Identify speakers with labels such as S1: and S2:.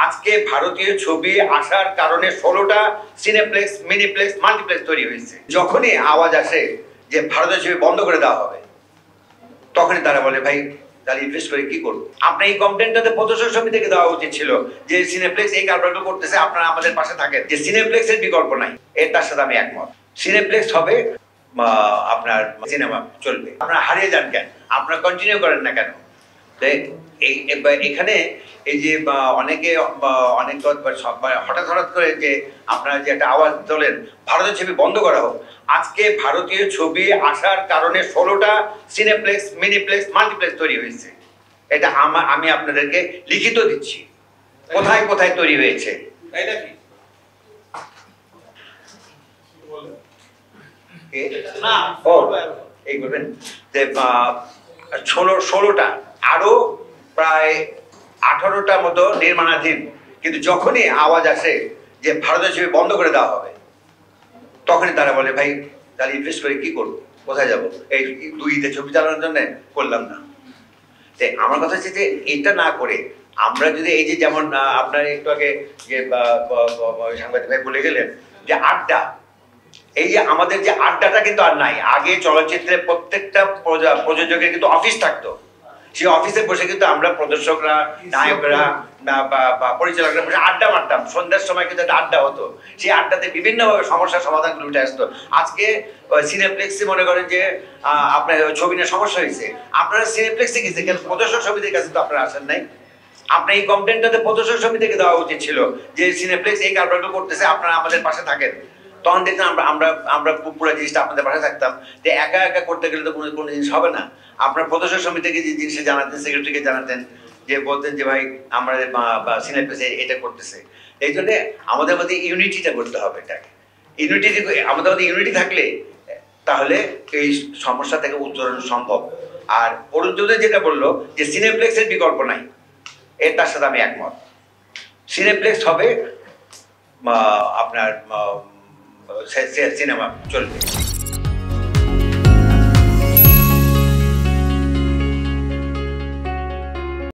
S1: আজকে ভারতীয় ছবি আসার কারণে 16টা সিনেপ্লেক্স, মিনিপ্লেক্স, মাল্টিপ্লেক্স তৈরি হয়েছে। যখনই আওয়াজ আসে যে ভারতীয় ছবি বন্ধ করে দেওয়া হবে, তখনই তারা বলে ভাই তাহলে ইনভেস্ট করে কি করবো? আপনার এই কমপ্লেনটাতে প্রদর্শক সমিতিকে দেওয়া উচিত ছিল যে সিনেপ্লেক্স এই কারবারগুলো করতেছে, আপনারা আমাদের পাশে থাকেন। যে সিনেপ্লেক্সের বিকল্প নাই, তার সাথে আমি একমত। সিনেপ্লেক্স হবে, আপনার সিনেমা চলবে। আপনারা হারিয়ে যান কেন? আপনারা কন্টিনিউ করেন না কেন? এখানে এই যে অনেকে অনেক হঠাৎ করে যে আপনারা যে একটা আওয়াজ তোলেন ভারতীয় ছবি বন্ধ করা হোক, আজকে ভারতীয় ছবি আসার কারণে 16টা সিনেপ্লেক্স, মিনিপ্লেক্স, মাল্টিপ্লেক্স তৈরি হয়েছে। এটা আমি আপনাদেরকে লিখিত দিচ্ছি কোথায় কোথায় তৈরি হয়েছে। এই করবেন যে 16টা, আরো প্রায় 18টা মতো নির্মাণাধীন। কিন্তু যখনই আওয়াজ আসে যে ভারতীয় ছবি বন্ধ করে দেওয়া হবে, তখনই তারা বলে ভাই তাহলে ইনভেস্ট করে কি করবো, কোথায় যাবো? এই 2 ঈদে ছবি চালানোর জন্য করলাম না। আমার কথা হচ্ছে যে এটা না করে আমরা যদি এই যে যেমন আপনার একটু আগে যে সাংবাদিক ভাই বলে গেলেন যে আড্ডা, এই যে আমাদের যে আড্ডাটা কিন্তু আর নাই। আগে চলচ্চিত্রে প্রত্যেকটা প্রযোজকের কিন্তু অফিস থাকতো। সেই অফিসে বসে কিন্তু আমরা প্রদর্শকরা, নায়করা বা পরিচালকরা বসে আড্ডা মারতাম। সন্ধ্যার সময় কিন্তু একটা আড্ডা হতো। সেই আড্ডাতে বিভিন্নভাবে সমস্যার সমাধানগুলো উঠে আসতো। আজকে সিনেপ্লেক্সে মনে করেন যে আপনার ছবি নিয়ে সমস্যা হয়েছে, আপনারা সিনেপ্লেক্সে গেছে কেন? প্রদর্শক সমিতির কাছে তো আপনারা আসেন নাই। আপনার এই কমপ্লেনটাতে প্রদর্শক সমিতিকে দেওয়া উচিত ছিল যে সিনেপ্লেক্স এই কারবারগুলো করতেছে, আপনারা আমাদের পাশে থাকেন। তখন দেখলাম আমরা পুরো জিনিসটা আপনাদের পাশে থাকতাম। যে একা একা করতে গেলে তো কোনো জিনিস হবে না। আপনার প্রদর্শক সমিতিকে যে জিনিসটা জানাতেন, সেক্রেটারিকে জানাতেন, যে বলতেন যে ভাই আমাদের সিনেপ্লেক্স এটা করতেছে। এই জন্য আমাদের মধ্যে ইউনিটিটা করতে হবে। এটাকে আমাদের মধ্যে ইউনিটি থাকলে তাহলে এই সমস্যা থেকে উত্তরণ সম্ভব। আর অরুণ চৌধুরী যেটা বললো যে সিনেপ্লেক্সের বিকল্প নাই, তার সাথে আমি একমত। সিনেপ্লেক্স হবে, আপনার সিনেমা চলবে।